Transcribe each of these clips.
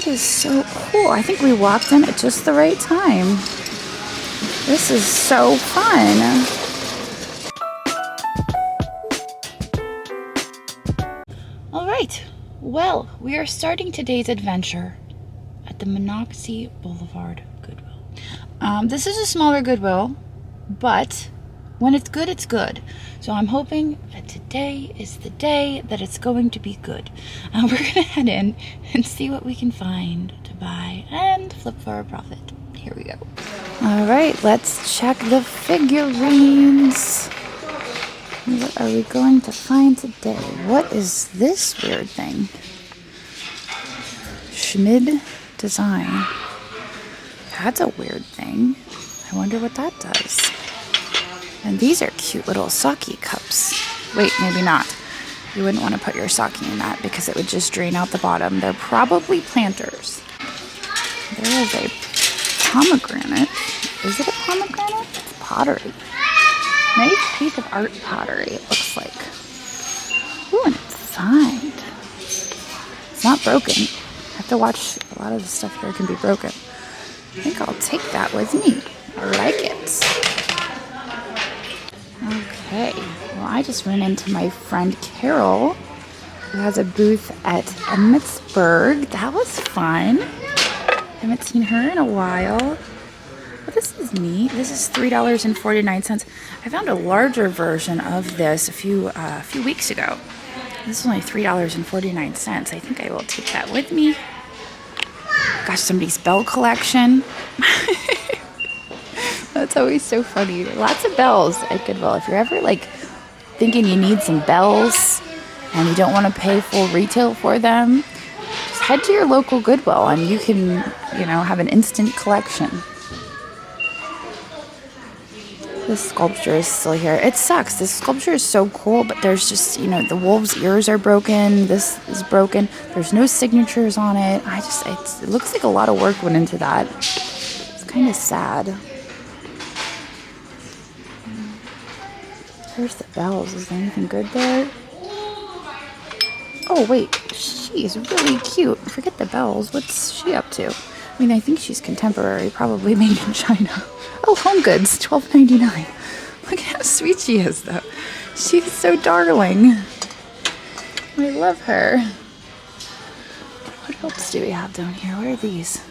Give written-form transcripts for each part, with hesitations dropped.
is so cool. I think we walked in at just the right time. This is so fun. All right, well, we are starting today's adventure at the Monocacy Boulevard Goodwill. This is a smaller Goodwill, but when it's good, it's good. So I'm hoping that today is the day that it's going to be good. We're gonna head in and see what we can find to buy and flip for a profit. Here we go. All right, let's check the figurines. What are we going to find today? What is this weird thing? Schmid design. That's a weird thing. I wonder what that does. And these are cute little sake cups. Wait, maybe not. You wouldn't want to put your sake in that because it would just drain out the bottom. They're probably planters. There is a pomegranate. Is it a pomegranate? It's pottery. Nice piece of art pottery, it looks like. Ooh, and it's signed. It's not broken. I have to watch. A lot of the stuff here can be broken. I think I'll take that with me. I like it. Okay, well, I just ran into my friend Carol, who has a booth at Emmitsburg. That was fun. Haven't seen her in a while. Well, this is neat. This is $3.49. I found a larger version of this a few weeks ago. This is only $3.49. I think I will take that with me. Gosh, somebody's bell collection. That's always so funny. Lots of bells at Goodwill. If you're ever like thinking you need some bells and you don't want to pay full retail for them, just head to your local Goodwill and you can, have an instant collection. This sculpture is still here. It sucks. This sculpture is so cool, but there's just, the wolf's ears are broken. This is broken. There's no signatures on it. It looks like a lot of work went into that. It's kind of sad. Here's the bells. Is there anything good there? Oh, wait. She's really cute. Forget the bells. What's she up to? I think she's contemporary, probably made in China. Oh, Home Goods, $12.99. Look how sweet she is, though. She's so darling. I love her. What else do we have down here? What are these?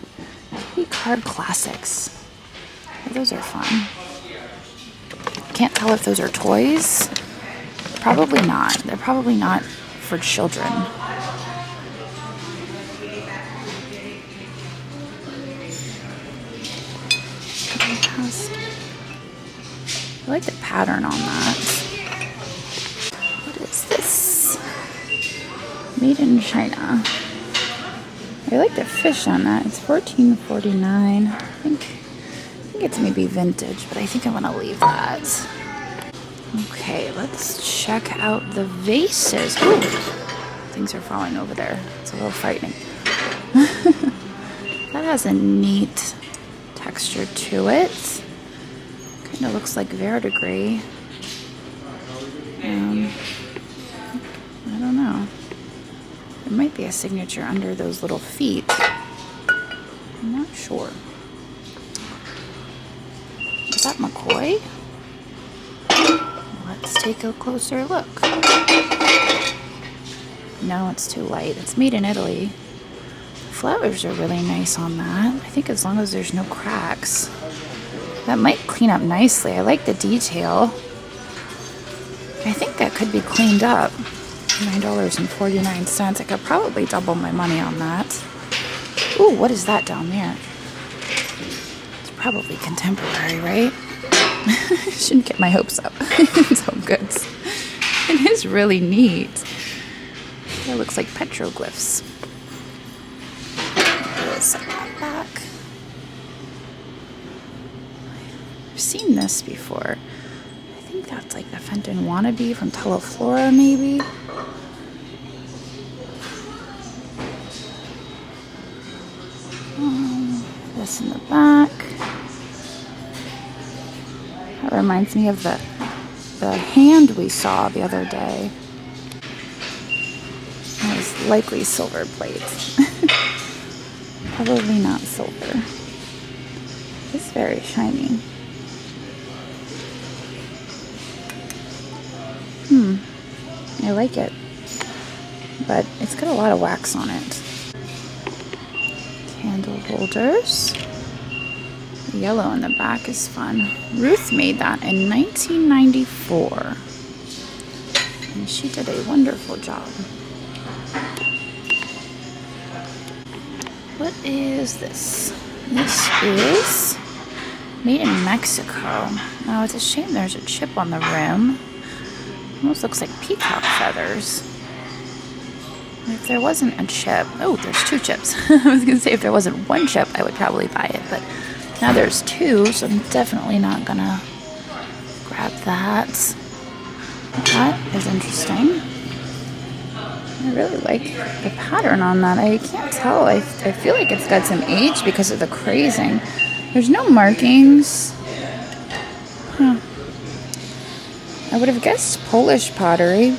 Kitty Card Classics. Oh, those are fun. Can't tell if those are toys. Probably not. They're probably not for children. I like the pattern on that. What is this? Made in China. I like the fish on that. It's $14.49. I think it's maybe vintage, but I think I want to leave that. Okay, let's check out the vases. Ooh, things are falling over there. It's a little frightening. That has a neat texture to it. Kind of looks like verdigris. I don't know. There might be a signature under those little feet. I'm not sure. Is that McCoy? Let's take a closer look. No, it's too light. It's made in Italy. The flowers are really nice on that. I think as long as there's no cracks. That might clean up nicely. I like the detail. I think that could be cleaned up. $9.49. I could probably double my money on that. Ooh, what is that down there? It's probably contemporary, right? Shouldn't get my hopes up. It's Home Goods. It is really neat. It looks like petroglyphs. Set that back. I've seen this before. I think that's like the Fenton Wannabe from Teleflora, maybe. This in the back. That reminds me of the hand we saw the other day. It was likely silver plates. Probably not silver. It's very shiny. I like it, but it's got a lot of wax on it. Candle holders. The yellow in the back is fun. Ruth made that in 1994, and she did a wonderful job. What is this? This is made in Mexico. Oh, it's a shame there's a chip on the rim. Almost looks like peacock feathers. If there wasn't a chip, oh, there's two chips. I was gonna say if there wasn't one chip, I would probably buy it, but now there's two, so I'm definitely not gonna grab that. That is interesting. I really like the pattern on that. I can't tell. I feel like it's got some age because of the crazing. There's no markings. Huh. I would have guessed Polish pottery.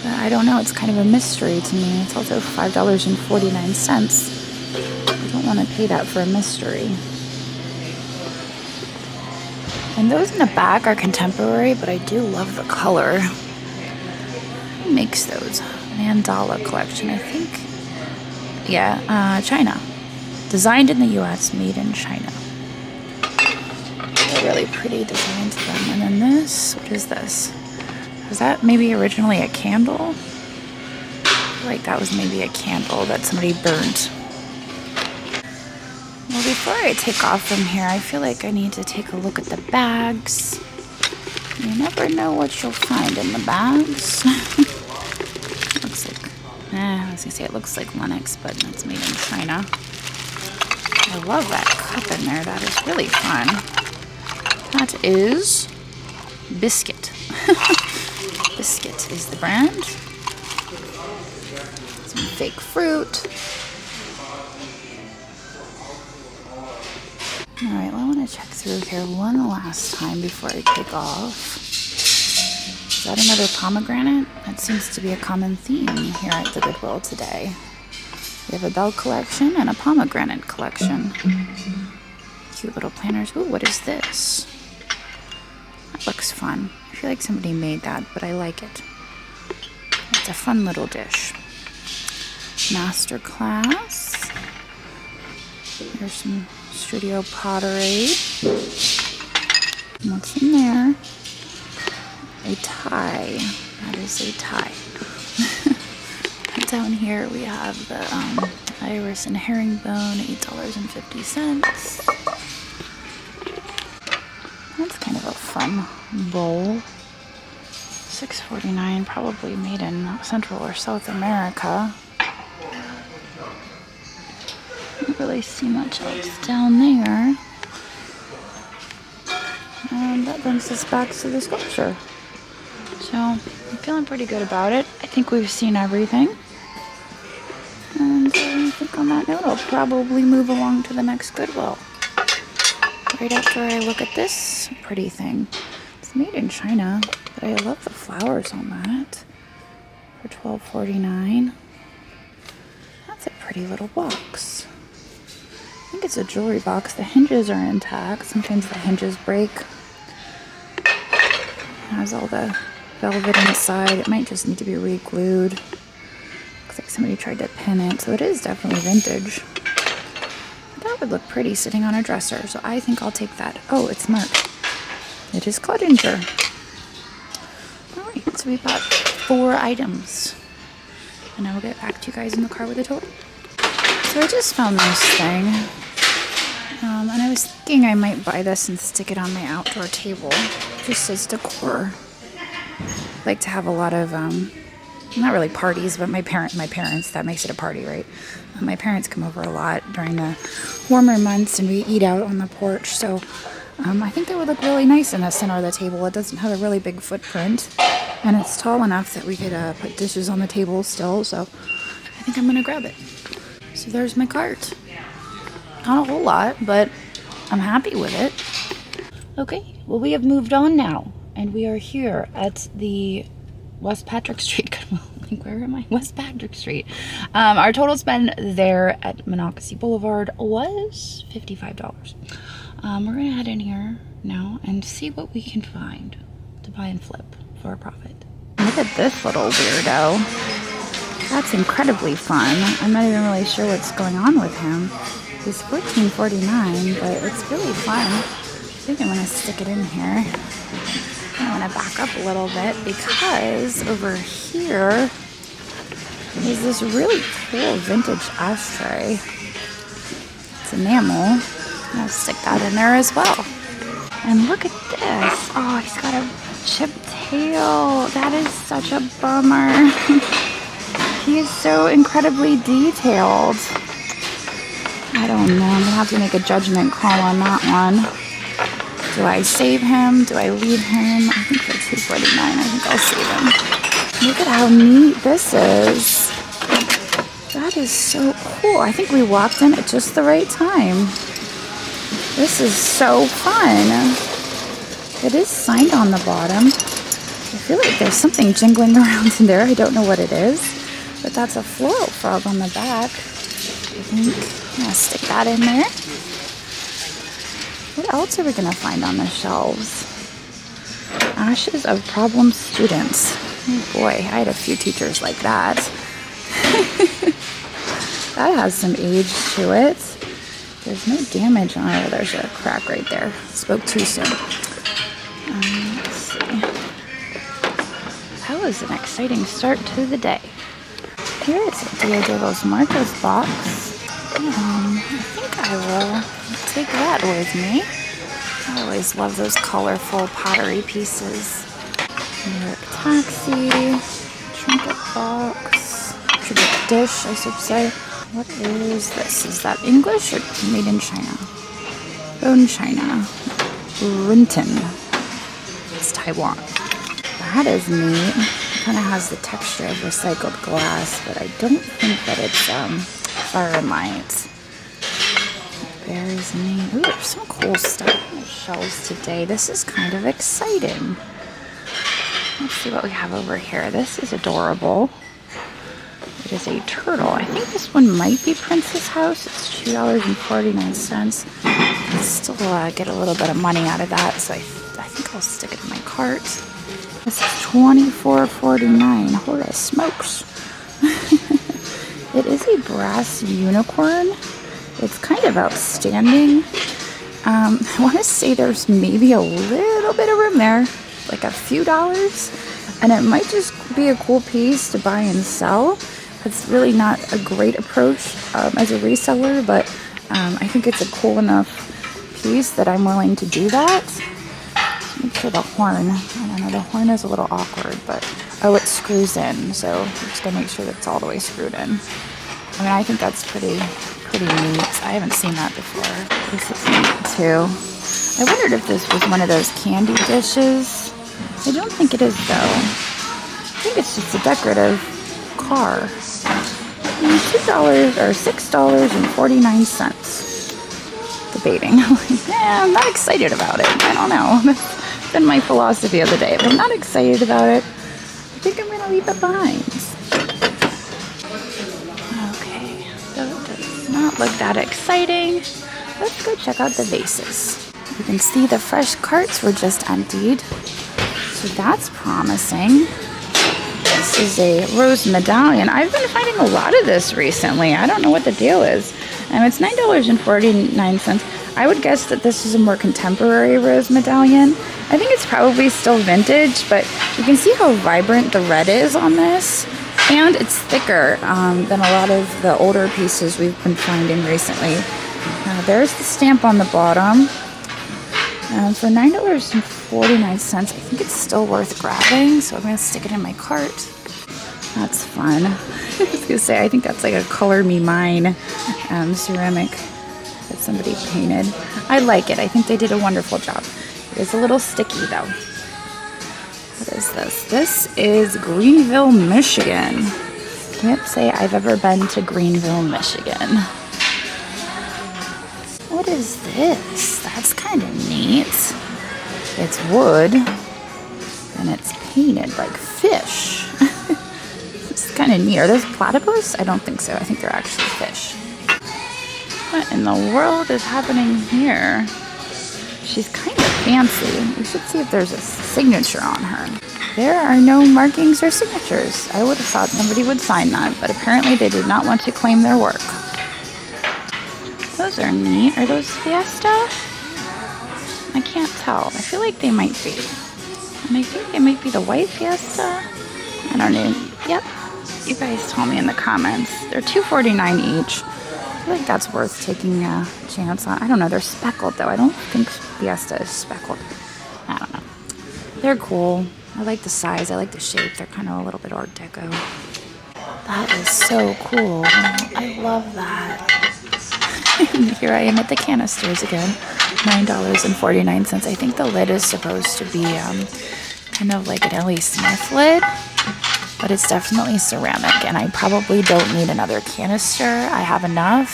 But I don't know. It's kind of a mystery to me. It's also $5.49. I don't want to pay that for a mystery. And those in the back are contemporary, but I do love the color. Who makes those? Mandala collection, I think. Yeah, China. Designed in the US, made in China. They're really pretty designs of them. And then this, what is this? Was that maybe originally a candle? I feel like that was maybe a candle that somebody burnt. Well, before I take off from here, I feel like I need to take a look at the bags. You never know what you'll find in the bags. Looks like, I was gonna say it looks like Lennox, but it's made in China. I love that cup in there. That is really fun. That is Biscuit. Biscuit is the brand. Some fake fruit. Alright, well, I want to check through here one last time before I take off. Is that another pomegranate? That seems to be a common theme here at the Goodwill today. We have a bell collection and a pomegranate collection. Cute little planners. Ooh, what is this? That looks fun. I feel like somebody made that, but I like it. It's a fun little dish. Masterclass. Here's some studio pottery. What's in there? A tie. That is a tie. Down here we have the iris and herringbone, $8.50. That's kind of a fun bowl. $6.49, probably made in Central or South America. Don't really see much else down there. And that brings us back to the sculpture. So I'm feeling pretty good about it. I think we've seen everything. And I think on that note, I'll probably move along to the next Goodwill. Right after I look at this pretty thing. It's made in China, but I love the flowers on that. For $12.49. That's a pretty little box. I think it's a jewelry box. The hinges are intact. Sometimes the hinges break. It has all the velvet inside. It might just need to be re-glued. Looks like somebody tried to pin it, so it is definitely vintage. But that would look pretty sitting on a dresser, so I think I'll take that. Oh, it's marked. It is Cledinger. Alright, so we bought 4 items. And I will get back to you guys in the car with the total. So I just found this thing. And I was thinking I might buy this and stick it on my outdoor table. Just as decor. I like to have a lot of, not really parties, but my parents, that makes it a party, right? My parents come over a lot during the warmer months and we eat out on the porch. So I think that would look really nice in the center of the table. It doesn't have a really big footprint. And it's tall enough that we could put dishes on the table still. So I think I'm going to grab it. So there's my cart. Not a whole lot, but I'm happy with it. Okay, well, we have moved on now. And we are here at the West Patrick Street Goodwill. Like, where am I? West Patrick Street. Our total spend there at Monocacy Boulevard was $55. We're gonna head in here now and see what we can find to buy and flip for a profit. Look at this little weirdo. That's incredibly fun. I'm not even really sure what's going on with him. He's $14.49, but it's really fun. I think I'm gonna stick it in here. I'm gonna back up a little bit because over here is this really cool vintage ashtray. It's enamel. I'm gonna stick that in there as well. And look at this. Oh, he's got a chipped tail. That is such a bummer. He is so incredibly detailed. I don't know. I'm gonna have to make a judgment call on that one. Do I save him? Do I leave him? I think for $2.49, I think I'll save him. Look at how neat this is. That is so cool. I think we walked in at just the right time. This is so fun. It is signed on the bottom. I feel like there's something jingling around in there. I don't know what it is, but that's a floral frog on the back. I think I'm gonna stick that in there. What else are we gonna find on the shelves? Ashes of problem students. Oh boy, I had a few teachers like that. That has some age to it. There's no damage on it. Oh, there's a crack right there. Spoke too soon. Let's see. That was an exciting start to the day. Here is a Dia de los Muertos box. I think I will take that with me. I always love those colorful pottery pieces. New York taxi, trinket box, trinket dish, I should say. What is this? Is that English or made in China? Bone China. Rinton. It's Taiwan. That is neat. It kind of has the texture of recycled glass, but I don't think that it's fire and light. Bears neat. Ooh, there's some cool stuff on the shelves today. This is kind of exciting. Let's see what we have over here. This is adorable. It is a turtle. I think this one might be Princess House. It's $2.49. I'll still get a little bit of money out of that, so I think I'll stick it in my cart. This is $24.49. Holy smokes. It is a brass unicorn. It's kind of outstanding. I want to say there's maybe a little bit of room there, like a few dollars, and it might just be a cool piece to buy and sell. It's really not a great approach as a reseller, but I think it's a cool enough piece that I'm willing to do that. Make sure the horn, I don't know, the horn is a little awkward, but oh, it screws in, so I'm just gonna make sure that it's all the way screwed in. I mean, I think that's pretty neat. I haven't seen that before. This is neat too. I wondered if this was one of those candy dishes. I don't think it is though. I think it's just a decorative car. $2 or $6.49. Debating. I'm not excited about it. I don't know. That's been my philosophy of the day. If I'm not excited about it, I think I'm going to leave it behind. Okay, so it does not look that exciting. Let's go check out the vases. You can see the fresh carts were just emptied, so that's promising. This is a rose medallion. I've been finding a lot of this recently. I don't know what the deal is. It's $9.49. I would guess that this is a more contemporary rose medallion. I think it's probably still vintage, but you can see how vibrant the red is on this. And it's thicker than a lot of the older pieces we've been finding recently. There's the stamp on the bottom. For $9.49, I think it's still worth grabbing, so I'm going to stick it in my cart. That's fun. I was going to say, I think that's like a Color Me Mine ceramic that somebody painted. I like it. I think they did a wonderful job. It is a little sticky, though. What is this? This is Greenville, Michigan. Can't say I've ever been to Greenville, Michigan. What is this? That's kind of neat. It's wood, and it's painted like fish. It's kind of neat. Are those platypus? I don't think so. I think they're actually fish. What in the world is happening here? She's kind of fancy. We should see if there's a signature on her. There are no markings or signatures. I would have thought somebody would sign that, but apparently they did not want to claim their work. Those are neat. Are those Fiesta? I can't tell. I feel like they might be. And I think it might be the white Fiesta. I don't know. Yep. You guys tell me in the comments. They're $2.49 each. I feel like that's worth taking a chance on. I don't know. They're speckled, though. I don't think Fiesta is speckled. I don't know. They're cool. I like the size. I like the shape. They're kind of a little bit Art Deco. That is so cool. I love that. Here I am at the canisters again. $9.49. I think the lid is supposed to be kind of like an L.E. Smith lid, but it's definitely ceramic, and I probably don't need another canister. I have enough.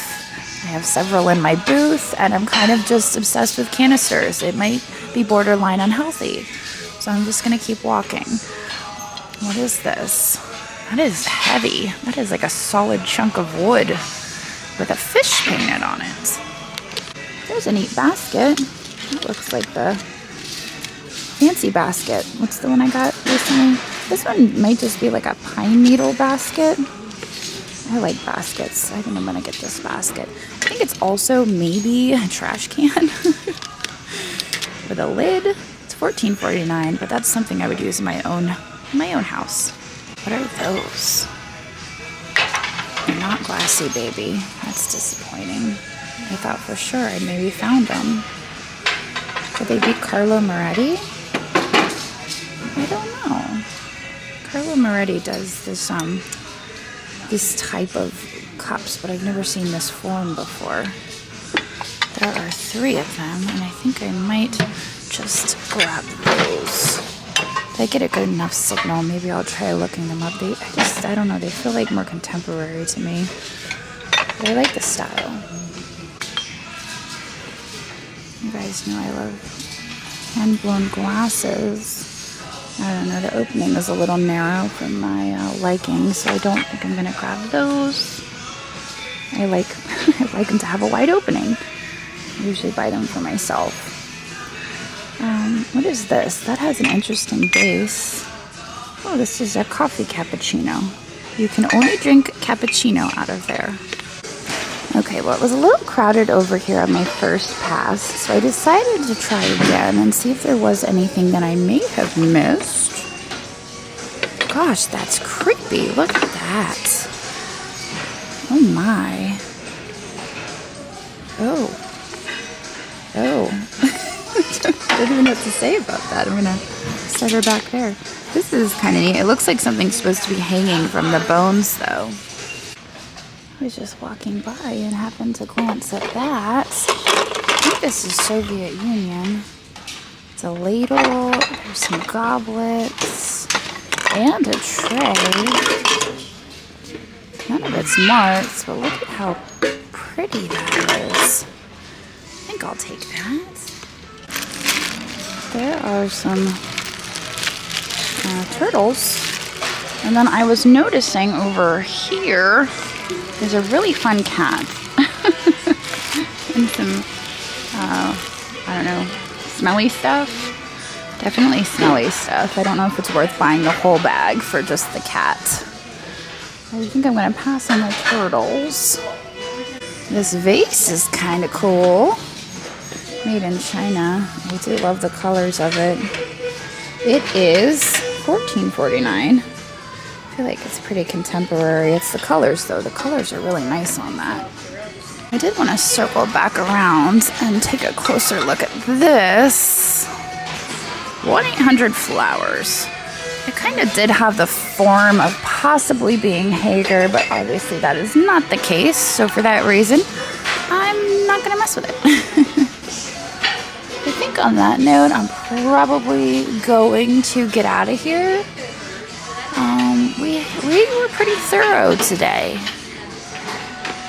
I have several in my booth, and I'm kind of just obsessed with canisters. It might be borderline unhealthy, so I'm just going to keep walking. What is this? That is heavy. That is like a solid chunk of wood with a fish painted on it. There's a neat basket. That looks like the fancy basket. What's the one I got recently? This one might just be like a pine needle basket. I like baskets. I think I'm gonna get this basket. I think it's also maybe a trash can with a lid. It's $14.49, but that's something I would use in my own house. What are those? They're not glassy, baby. That's disappointing. I thought for sure I'd maybe found them. Could they be Carlo Moretti? I don't know. Carlo Moretti does this type of cups, but I've never seen this form before. There are 3 of them, and I think I might just grab those. If I get a good enough signal, maybe I'll try looking them up. I don't know, they feel like more contemporary to me. But I like the style. You guys know I love hand-blown glasses. I don't know, the opening is a little narrow for my liking, so I don't think I'm going to grab those. I like them to have a wide opening. I usually buy them for myself. What is this? That has an interesting base. Oh, this is a coffee cappuccino. You can only drink cappuccino out of there. Okay, well, it was a little crowded over here on my first pass, so I decided to try again and see if there was anything that I may have missed. Gosh, that's creepy. Look at that. Oh, my. Oh. I don't even know what to say about that. I'm going to set her back there. This is kind of neat. It looks like something's supposed to be hanging from the bones, though. I was just walking by and happened to glance at that. I think this is Soviet Union. It's a ladle, there's some goblets, and a tray. None of it's marked, but look at how pretty that is. I think I'll take that. There are some turtles. And then I was noticing over here, there's a really fun cat. And some, I don't know, smelly stuff. Definitely smelly stuff. I don't know if it's worth buying the whole bag for just the cat. I think I'm going to pass on the turtles. This vase is kind of cool. Made in China. I do love the colors of it. It is $14.49. I feel like it's pretty contemporary. It's the colors, though. The colors are really nice on that. I did want to circle back around and take a closer look at this. 1-800-Flowers. It kind of did have the form of possibly being Hager, but obviously that is not the case. So for that reason, I'm not going to mess with it. I think on that note, I'm probably going to get out of here. We were pretty thorough today.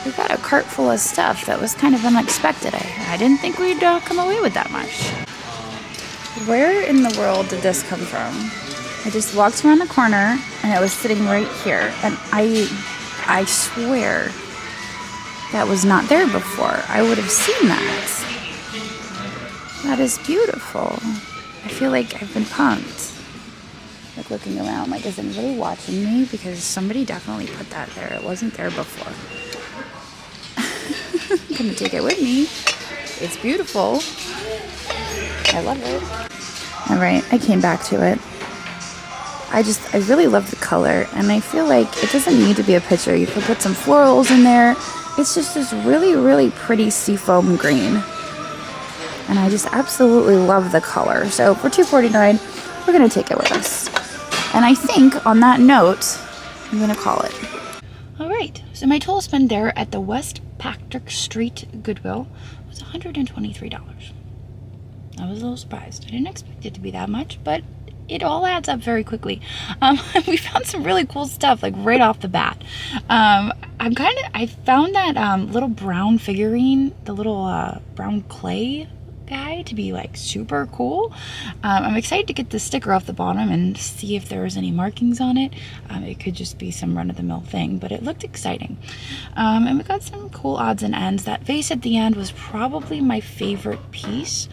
We got a cart full of stuff that was kind of unexpected. I didn't think we'd come away with that much. Where in the world did this come from? I just walked around the corner and it was sitting right here. And I swear that was not there before. I would have seen that. That is beautiful. I feel like I've been punked. Like looking around, like is anybody watching me? Because somebody definitely put that there. It wasn't there before. I'm gonna take it with me. It's beautiful. I love it. All right, I came back to it. I really love the color, and I feel like it doesn't need to be a picture. You could put some florals in there. It's just this really, really pretty seafoam green. And I just absolutely love the color. So for $2.49, we're gonna take it with us. And I think on that note, I'm gonna call it. All right, so my total spend there at the West Patrick Street Goodwill was $123. I was a little surprised. I didn't expect it to be that much, but it all adds up very quickly. We found some really cool stuff, like right off the bat. I found that little brown figurine, the little brown clay guy, to be like super cool. I'm excited to get the sticker off the bottom and see if there's any markings on it. It could just be some run-of-the-mill thing, but it looked exciting. And we got some cool odds and ends. That vase at the end was probably my favorite piece.